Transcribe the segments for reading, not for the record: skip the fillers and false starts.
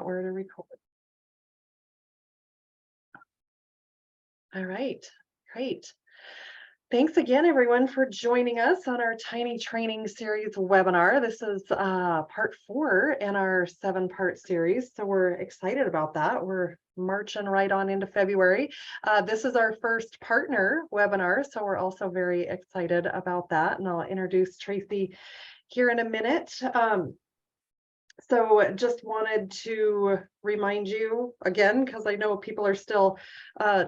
Or to record. All right, great. Thanks again, everyone, for joining us on our Tiny Training Series webinar. This is part 4 in our 7-part series, so we're excited about that. We're marching right on into February. This is our first partner webinar, so we're also very excited about that, and I'll introduce Tracy here in a minute. So just wanted to remind you again, because I know people are still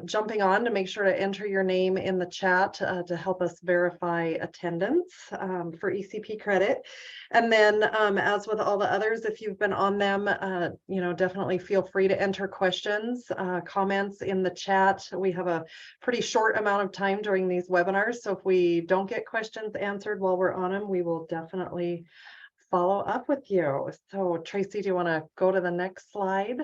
jumping on, to make sure to enter your name in the chat to help us verify attendance for ECP credit. And then as with all the others, if you've been on them, definitely feel free to enter questions, comments in the chat. We have a pretty short amount of time during these webinars, so if we don't get questions answered while we're on them, we will definitely follow up with you. So Tracy, do you want to go to the next slide?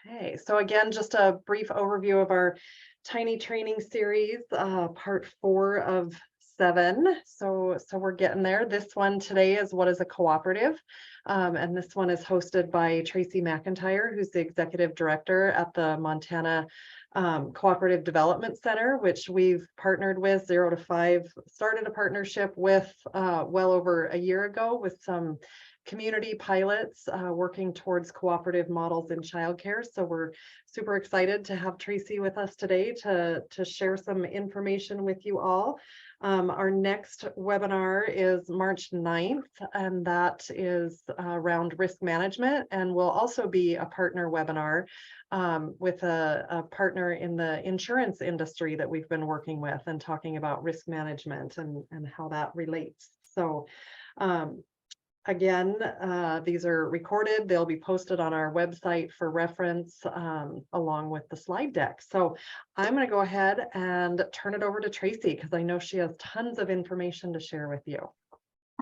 Okay, so again, just a brief overview of our Tiny Training Series, part 4 of 7. So we're getting there. This one today is what is a cooperative, and this one is hosted by Tracy McIntyre, who's the executive director at the Montana Cooperative Development Center, which we've partnered with 0 to 5, started a partnership with well over a year ago with some community pilots working towards cooperative models in childcare. So we're super excited to have Tracy with us today to share some information with you all. Our next webinar is March 9th, and that is around risk management, and will also be a partner webinar with a partner in the insurance industry that we've been working with and talking about risk management and how that relates. So again, these are recorded. They'll be posted on our website for reference along with the slide deck. So I'm going to go ahead and turn it over to Tracy because I know she has tons of information to share with you.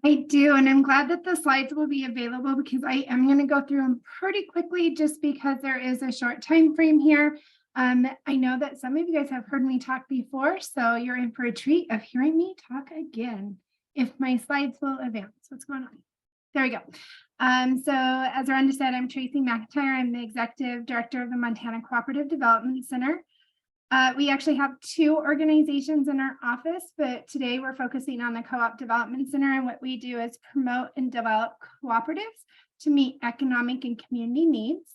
I do, and I'm glad that the slides will be available because I am going to go through them pretty quickly just because there is a short time frame here. I know that some of you guys have heard me talk before, so you're in for a treat of hearing me talk again. If my slides will advance, what's going on? There we go. So as Rhonda said, I'm Tracy McIntyre. I'm the executive director of the Montana Cooperative Development Center. We actually have 2 organizations in our office, but today we're focusing on the Co-op Development Center, and what we do is promote and develop cooperatives to meet economic and community needs.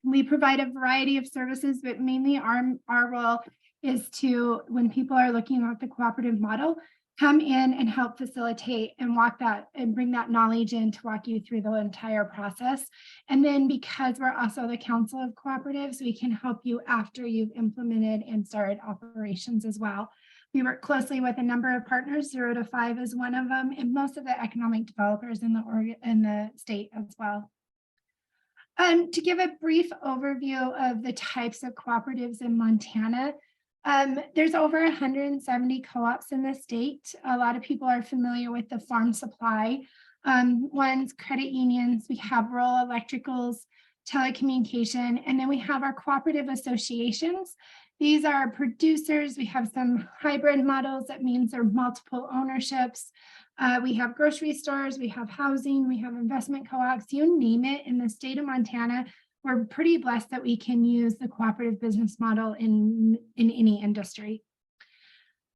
We provide a variety of services, but mainly our role is to, when people are looking at the cooperative model, come in and help facilitate and walk that and bring that knowledge in to walk you through the entire process. And then because we're also the Council of Cooperatives, we can help you after you've implemented and started operations as well. We work closely with a number of partners, 0 to 5 is one of them, and most of the economic developers in the state as well. To give a brief overview of the types of cooperatives in Montana, there's over 170 co-ops in the state. A lot of people are familiar with the farm supply ones, credit unions. We have rural electricals, telecommunication, and then we have our cooperative associations. These are producers. We have some hybrid models. That means they're multiple ownerships. We have grocery stores, we have housing, we have investment co-ops, you name it. In the state of Montana, we're pretty blessed that we can use the cooperative business model in any industry.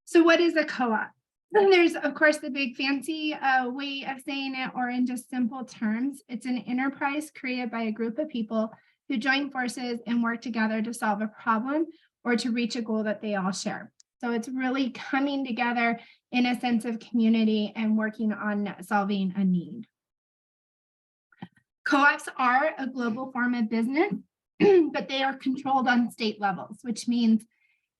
So what is a co-op? There's, of course, the big fancy way of saying it, or in just simple terms, it's an enterprise created by a group of people who join forces and work together to solve a problem or to reach a goal that they all share. So it's really coming together in a sense of community and working on solving a need. Co-ops are a global form of business, but they are controlled on state levels, which means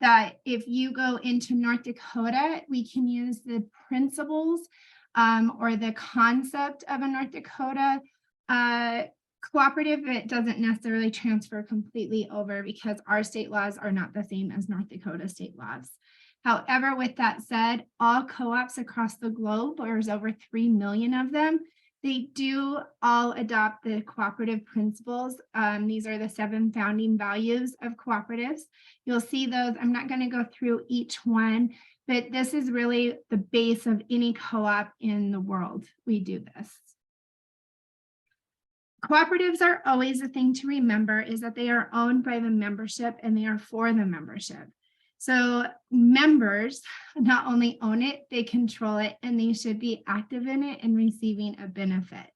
that if you go into North Dakota, we can use the principles or the concept of a North Dakota cooperative. It doesn't necessarily transfer completely over because our state laws are not the same as North Dakota state laws. However, with that said, all co-ops across the globe, there's over 3 million of them, they do all adopt the cooperative principles. These are the 7 founding values of cooperatives. You'll see those. I'm not going to go through each one, but this is really the base of any co-op in the world. We do this. Cooperatives are always a thing to remember is that they are owned by the membership and they are for the membership. So members not only own it, they control it, and they should be active in it and receiving a benefit.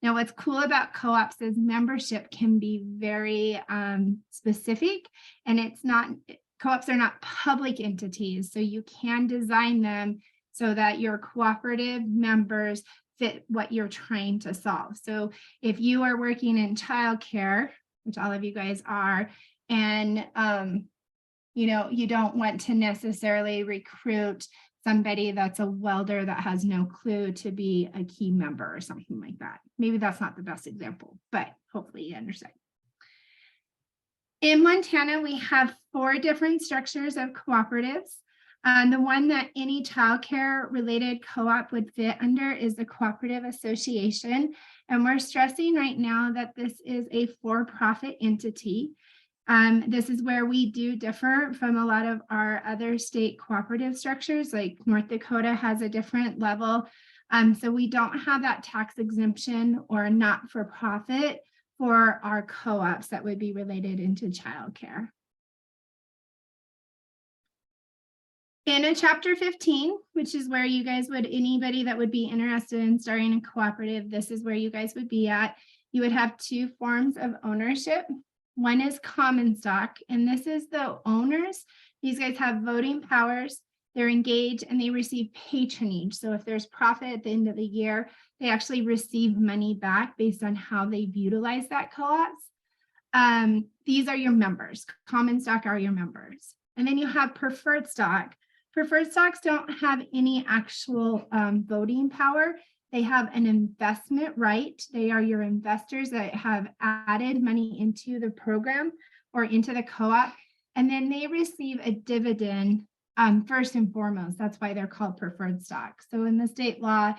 Now, what's cool about co-ops is membership can be very specific, and co-ops are not public entities, so you can design them so that your cooperative members fit what you're trying to solve. So if you are working in childcare, which all of you guys are, and you don't want to necessarily recruit somebody that's a welder that has no clue to be a key member or something like that. Maybe that's not the best example, but hopefully you understand. In Montana, we have 4 different structures of cooperatives. The one that any childcare related co-op would fit under is the Cooperative Association. And we're stressing right now that this is a for-profit entity. This is where we do differ from a lot of our other state cooperative structures, like North Dakota has a different level. So we don't have that tax exemption or not-for-profit for our co-ops that would be related into childcare. In a chapter 15, which is where you guys anybody that would be interested in starting a cooperative, this is where you guys would be at. You would have 2 forms of ownership. One is common stock, and this is the owners. These guys have voting powers, they're engaged, and they receive patronage. So if there's profit at the end of the year, they actually receive money back based on how they've utilized that co-ops. These are your members. Common stock are your members. And then you have preferred stock. Preferred stocks don't have any actual voting power. They have an investment right. They are your investors that have added money into the program or into the co-op, and then they receive a dividend first and foremost. That's why they're called preferred stock. So in the state law,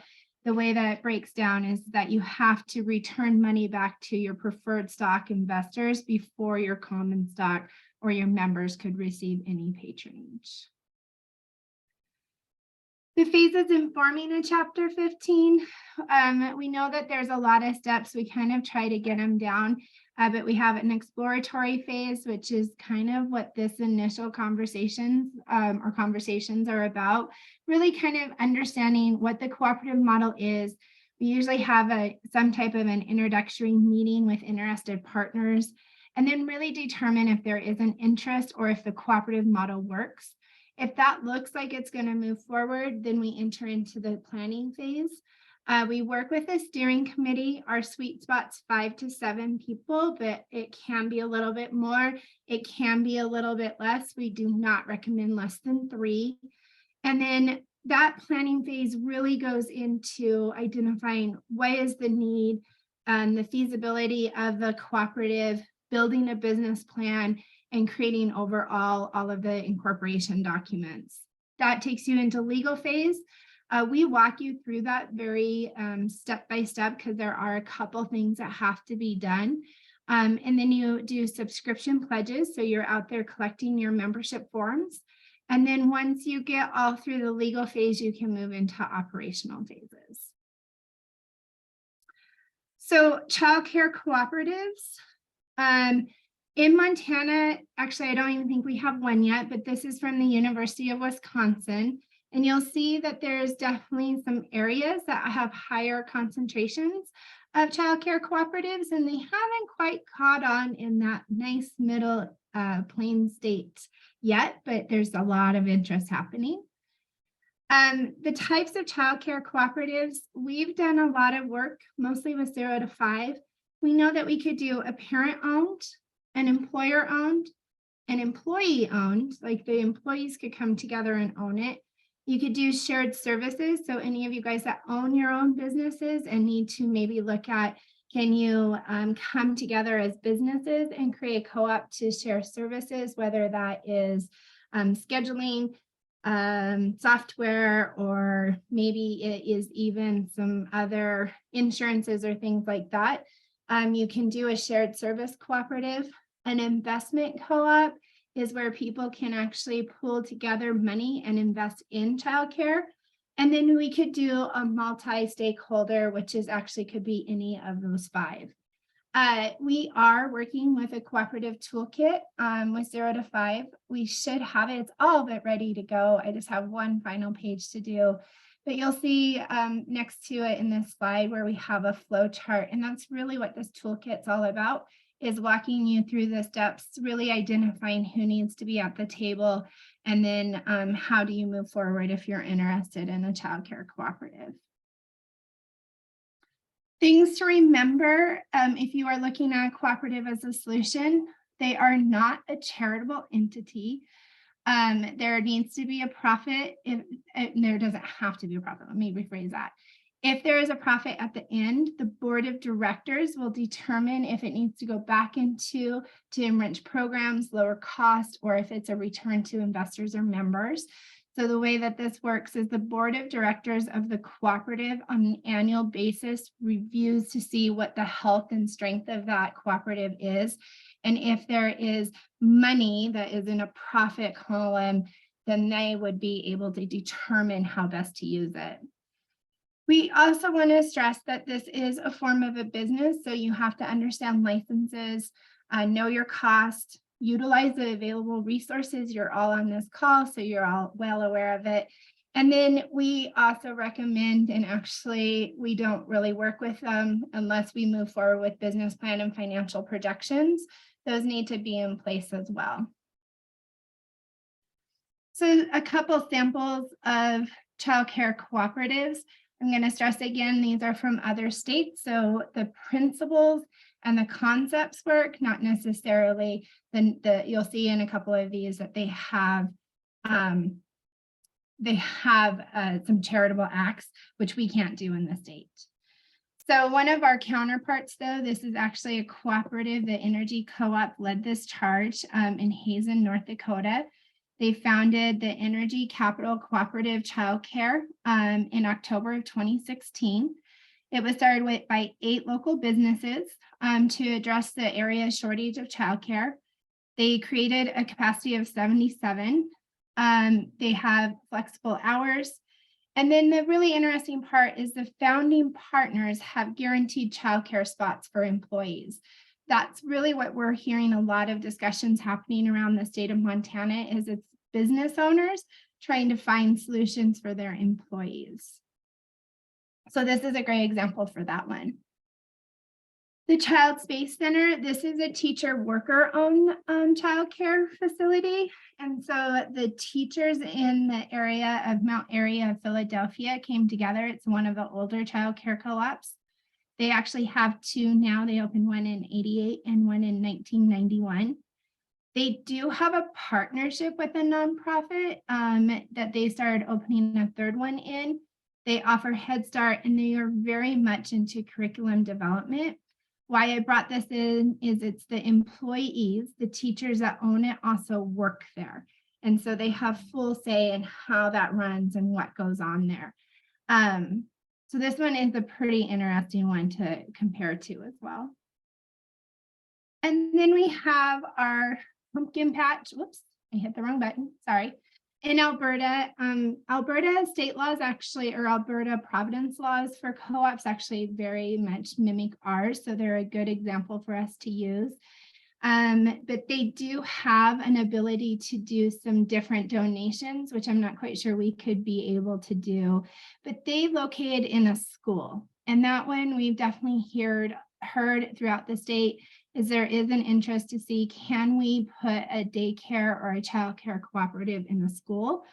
the way that it breaks down is that you have to return money back to your preferred stock investors before your common stock or your members could receive any patronage. The phases in forming a chapter 15, we know that there's a lot of steps. We kind of try to get them down, but we have an exploratory phase, which is kind of what this initial conversations are about, really kind of understanding what the cooperative model is. We usually have some type of an introductory meeting with interested partners, and then really determine if there is an interest or if the cooperative model works. If that looks like it's going to move forward, then we enter into the planning phase. We work with a steering committee. Our sweet spot's 5 to 7 people, but it can be a little bit more. It can be a little bit less. We do not recommend less than 3. And then that planning phase really goes into identifying what is the need, the feasibility of the cooperative, building a business plan, and creating overall all of the incorporation documents. That takes you into legal phase. We walk you through that very step by step because there are a couple things that have to be done. And then you do subscription pledges. So you're out there collecting your membership forms. And then once you get all through the legal phase, you can move into operational phases. So childcare cooperatives. In Montana, actually, I don't even think we have one yet, but this is from the University of Wisconsin. And you'll see that there's definitely some areas that have higher concentrations of childcare cooperatives, and they haven't quite caught on in that nice middle plain state yet, but there's a lot of interest happening. The types of childcare cooperatives, we've done a lot of work, mostly with 0 to 5. We know that we could do a parent-owned, an employer-owned, an employee-owned, like the employees could come together and own it. You could do shared services. So any of you guys that own your own businesses and need to maybe look at, can you come together as businesses and create a co-op to share services, whether that is scheduling, software, or maybe it is even some other insurances or things like that. You can do a shared service cooperative. An investment co-op is where people can actually pool together money and invest in childcare. And then we could do a multi-stakeholder, which is actually could be any of those 5. We are working with a cooperative toolkit with 0 to 5. We should have it. It's all but ready to go. I just have one final page to do. But you'll see next to it in this slide where we have a flow chart. And that's really what this toolkit's all about, is walking you through the steps, really identifying who needs to be at the table, and then how do you move forward if you're interested in a childcare cooperative. Things to remember if you are looking at a cooperative as a solution: they are not a charitable entity. There needs to be a profit. There doesn't have to be a profit. Let me rephrase that. If there is a profit at the end, the board of directors will determine if it needs to go back into to enrich programs, lower cost, or if it's a return to investors or members. So the way that this works is the board of directors of the cooperative on an annual basis reviews to see what the health and strength of that cooperative is. And if there is money that is in a profit column, then they would be able to determine how best to use it. We also want to stress that this is a form of a business, so you have to understand licenses, know your cost, utilize the available resources. You're all on this call, so you're all well aware of it. And then we also recommend, and actually we don't really work with them unless we move forward with business plan and financial projections. Those need to be in place as well. So a couple samples of childcare cooperatives. I'm going to stress again, these are from other states. So the principles and the concepts work, not necessarily you'll see in a couple of these that they have some charitable acts, which we can't do in the state. So one of our counterparts, though, this is actually a cooperative. The Energy Co-op led this charge in Hazen, North Dakota. They founded the Energy Capital Cooperative Childcare in October of 2016. It was started by 8 local businesses to address the area shortage of childcare. They created a capacity of 77. They have flexible hours. And then the really interesting part is the founding partners have guaranteed childcare spots for employees. That's really what we're hearing a lot of discussions happening around the state of Montana, is it's business owners trying to find solutions for their employees. So this is a great example for that one. The Child Space Center, this is a teacher worker-owned childcare facility. And so the teachers in the area of Mount Airy of Philadelphia came together. It's one of the older childcare co-ops. They actually have 2 now. They opened one in 88 and one in 1991. They do have a partnership with a nonprofit that they started opening a 3rd one in. They offer Head Start, and they are very much into curriculum development. Why I brought this in is it's the employees, the teachers that own it also work there. And so they have full say in how that runs and what goes on there. So this one is a pretty interesting one to compare to as well. And then we have our pumpkin patch. Whoops, I hit the wrong button. Sorry. In Alberta, Alberta state laws actually, or Alberta Providence laws for co-ops actually very much mimic ours. So they're a good example for us to use. But they do have an ability to do some different donations, which I'm not quite sure we could be able to do, but they located in a school. And that one we've definitely heard throughout the state is there is an interest to see, can we put a daycare or a childcare cooperative in the school?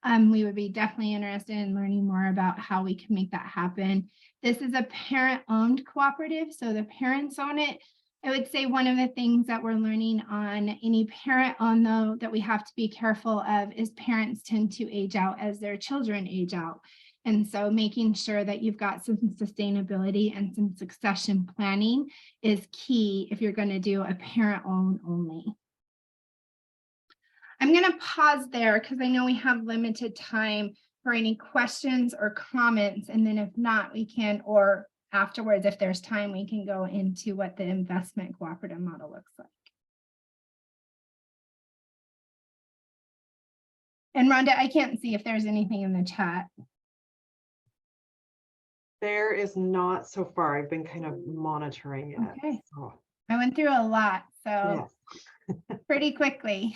We would be definitely interested in learning more about how we can make that happen. This is a parent-owned cooperative, so the parents own it. I would say one of the things that we're learning on any parent-owned, though, that we have to be careful of is parents tend to age out as their children age out. And so making sure that you've got some sustainability and some succession planning is key if you're going to do a parent-owned only. I'm going to pause there because I know we have limited time for any questions or comments. And then if not, we can, or afterwards, if there's time, we can go into what the investment cooperative model looks like. And Rhonda, I can't see if there's anything in the chat. There is not so far. I've been kind of monitoring it. Okay. So, I went through a lot, so yes. pretty quickly.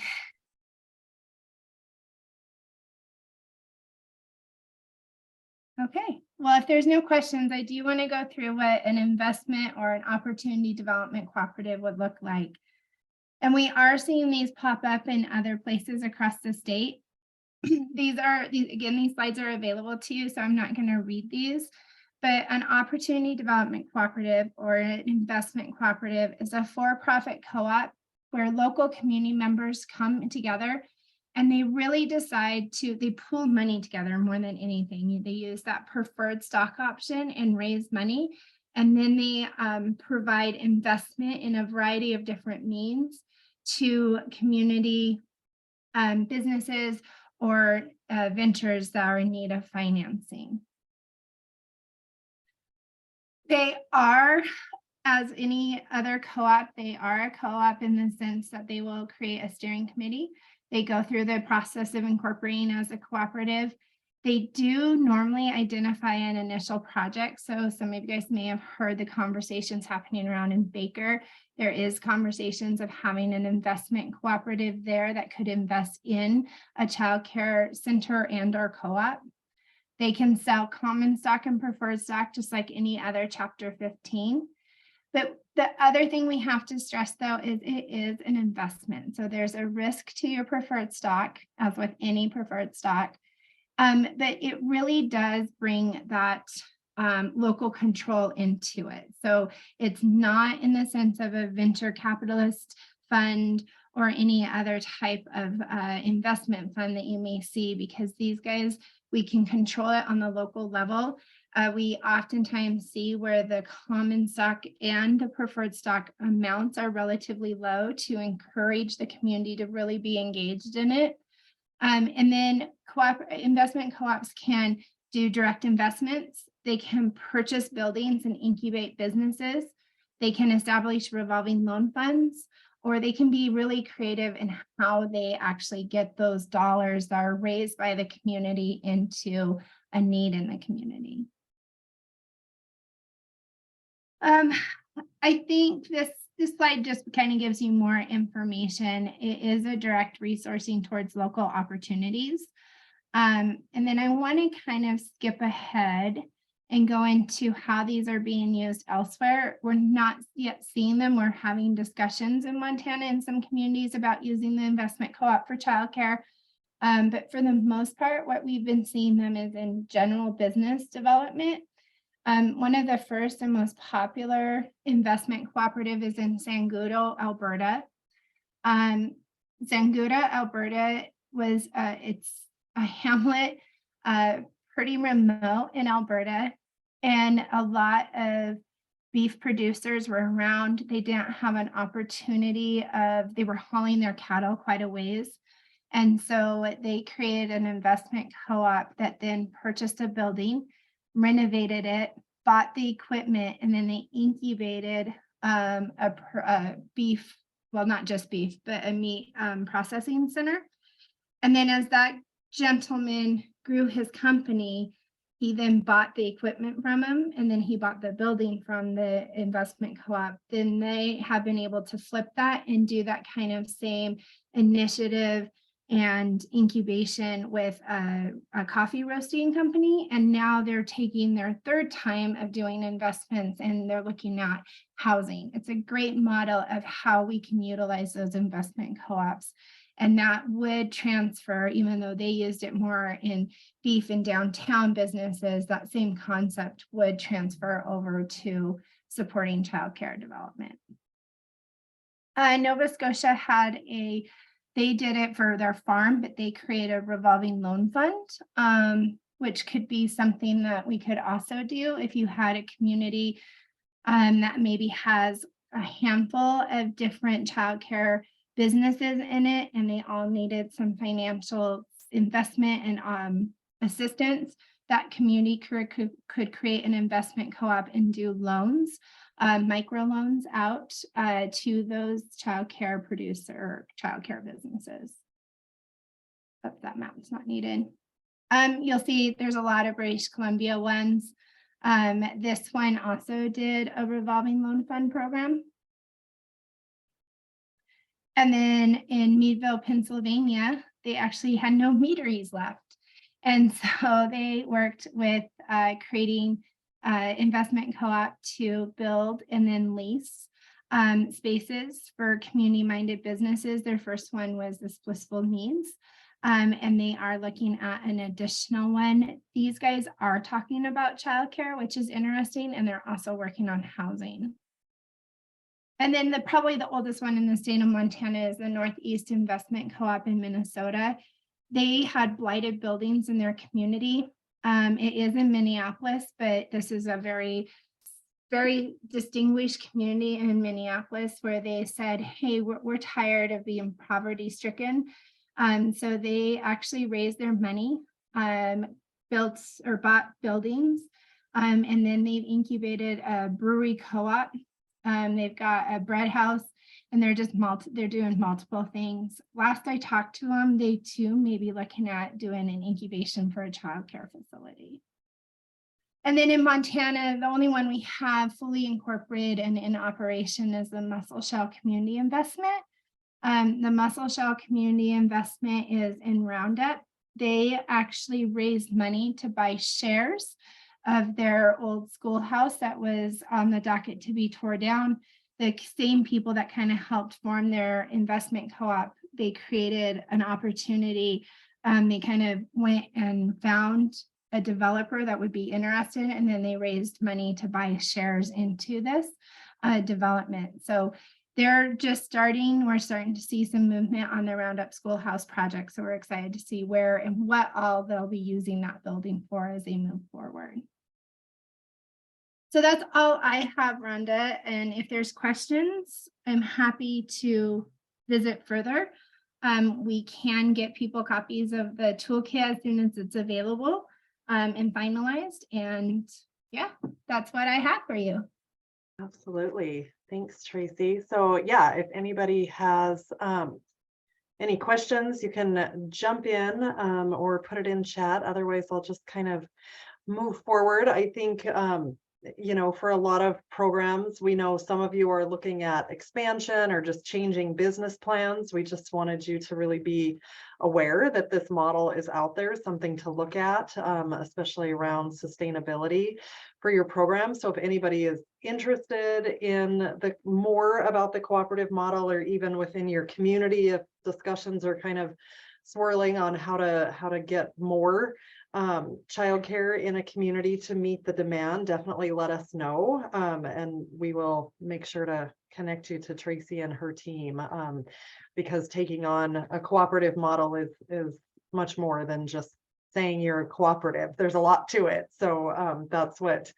Okay, well, if there's no questions, I do want to go through what an investment or an opportunity development cooperative would look like. And we are seeing these pop up in other places across the state. These slides are available to you, so I'm not going to read these. But an opportunity development cooperative or an investment cooperative is a for-profit co-op where local community members come together and they really they pool money together more than anything. They use that preferred stock option and raise money. And then they provide investment in a variety of different means to community businesses or ventures that are in need of financing. They are, as any other co-op, they are a co-op in the sense that they will create a steering committee. They go through the process of incorporating as a cooperative. They do normally identify an initial project. So some of you guys may have heard the conversations happening around in Baker. There is conversations of having an investment cooperative there that could invest in a childcare center and or co-op. They can sell common stock and preferred stock just like any other Chapter 15. But the other thing we have to stress, though, is it is an investment. So there's a risk to your preferred stock, as with any preferred stock. But it really does bring that local control into it. So it's not in the sense of a venture capitalist fund or any other type of investment fund that you may see, because these guys, we can control it on the local level. We oftentimes see where the common stock and the preferred stock amounts are relatively low to encourage the community to really be engaged in it. And then investment co-ops can do direct investments. They can purchase buildings and incubate businesses. They can establish revolving loan funds, or they can be really creative in how they actually get those dollars that are raised by the community into a need in the community. I think this slide just kind of gives you more information. It is a direct resourcing towards local opportunities. And then I want to kind of skip ahead and go into how these are being used elsewhere. We're not yet seeing them. We're having discussions in Montana and some communities about using the investment co-op for childcare. But for the most part, what we've been seeing them is in general business development. One of the first and most popular investment cooperative is in Sangudo, Alberta. Sangudo, Alberta it's a hamlet, pretty remote in Alberta, and a lot of beef producers were around. They didn't have an opportunity they were hauling their cattle quite a ways. And so they created an investment co-op that then purchased a building, renovated it, bought the equipment, and then they incubated a beef, well, not just beef, but a meat processing center. And then as that gentleman grew his company, he then bought the equipment from him, and then he bought the building from the investment co-op. Then they have been able to flip that and do that kind of same initiative and incubation with a coffee roasting company. And now they're taking their third time of doing investments, and they're looking at housing. It's a great model of how we can utilize those investment co-ops. And that would transfer, even though they used it more in beef and downtown businesses, that same concept would transfer over to supporting childcare development. Nova Scotia they did it for their farm, but they created a revolving loan fund, which could be something that we could also do if you had a community that maybe has a handful of different childcare businesses in it, and they all needed some financial investment and assistance. That community could create an investment co-op and do loans, micro loans out to those childcare businesses. But that map's not needed. You'll see there's a lot of British Columbia ones. This one also did a revolving loan fund program. And then in Meadville, Pennsylvania, they actually had no meteries left. And so they worked with creating investment co-op to build and then lease spaces for community-minded businesses. Their first one was the Blissful Needs. And they are looking at an additional one. These guys are talking about childcare, which is interesting, and they're also working on housing. And then probably the oldest one in the state of Montana is the Northeast Investment Co-op in Minnesota. They had blighted buildings in their community. It is in Minneapolis, but this is a very, very distinguished community in Minneapolis where they said, hey, we're tired of being poverty stricken. So they actually raised their money, built or bought buildings, and then they've incubated a brewery co-op. They've got a bread house, and they're doing multiple things. Last I talked to them, they too may be looking at doing an incubation for a childcare facility. And then in Montana, the only one we have fully incorporated and in operation is the Muscle Shell Community Investment. The Muscle Shell Community Investment is in Roundup. They actually raised money to buy shares of their old schoolhouse that was on the docket to be tore down. The same people that kind of helped form their investment co-op, they created an opportunity. They kind of went and found a developer that would be interested, and then they raised money to buy shares into this development. So they're just starting. We're starting to see some movement on the Roundup Schoolhouse project. So we're excited to see where and what all they'll be using that building for as they move forward. So that's all I have, Rhonda. And if there's questions, I'm happy to visit further. We can get people copies of the toolkit as soon as it's available and finalized. And yeah, that's what I have for you. Absolutely. Thanks, Tracy. So yeah, if anybody has any questions, you can jump in or put it in chat. Otherwise, I'll just kind of move forward. I think, you know, for a lot of programs, we know some of you are looking at expansion or just changing business plans. We just wanted you to really be aware that this model is out there, something to look at, especially around sustainability for your program. So if anybody is interested in the more about the cooperative model, or even within your community, if discussions are kind of swirling on how to get more childcare in a community to meet the demand, definitely let us know, and we will make sure to connect you to Tracy and her team, because taking on a cooperative model is much more than just saying you're a cooperative. There's a lot to it. So that's what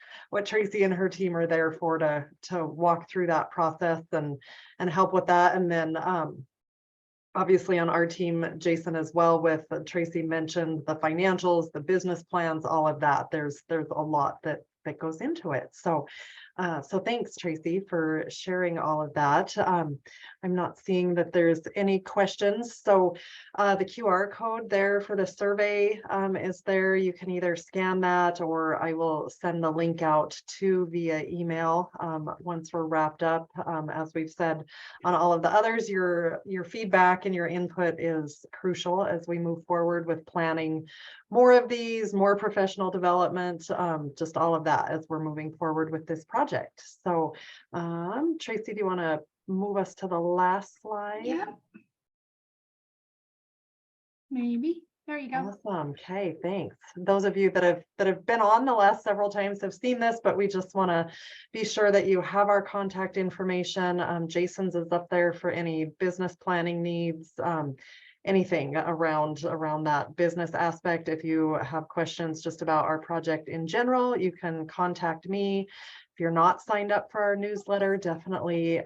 Tracy and her team are there for, to walk through that process and help with that. And then obviously on our team, Jason as well, with Tracy mentioned the financials, the business plans, all of that. There's a lot that goes into it. So so thanks, Tracy, for sharing all of that. I'm not seeing that there's any questions. So the QR code there for the survey is there. You can either scan that, or I will send the link out via email once we're wrapped up. As we've said on all of the others, your feedback and your input is crucial as we move forward with planning more of these, more professional development, just all of that as we're moving forward with this project. So Tracy, do you want to move us to the last slide? Yeah. Maybe. There you go. Awesome. Okay, thanks. Those of you that have been on the last several times have seen this, but we just want to be sure that you have our contact information. Jason's is up there for any business planning needs, anything around that business aspect. If you have questions just about our project in general, you can contact me. If you're not signed up for our newsletter, definitely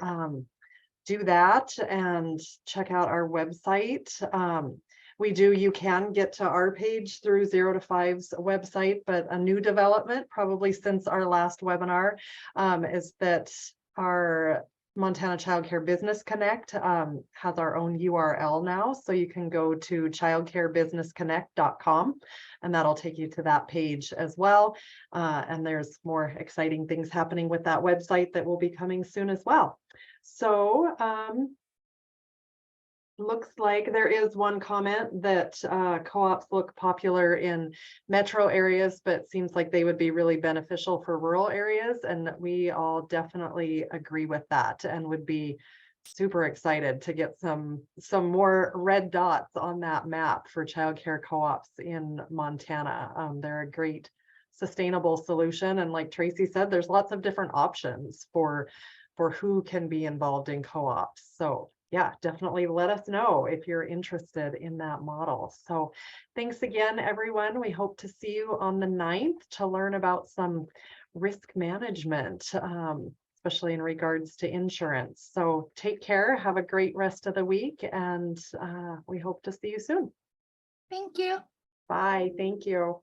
do that and check out our website. You can get to our page through 0 to 5's website, but a new development probably since our last webinar is that our Montana Child Care Business Connect has our own URL now, so you can go to childcarebusinessconnect.com and that'll take you to that page as well. And there's more exciting things happening with that website that will be coming soon as well. So looks like there is one comment that co-ops look popular in metro areas, but seems like they would be really beneficial for rural areas. And we all definitely agree with that and would be super excited to get some more red dots on that map for childcare co-ops in Montana. They're a great sustainable solution. And like Tracy said, there's lots of different options for who can be involved in co-ops. So yeah, definitely let us know if you're interested in that model. So thanks again, everyone. We hope to see you on the 9th to learn about some risk management, especially in regards to insurance. So take care, have a great rest of the week, and we hope to see you soon. Thank you. Bye, thank you.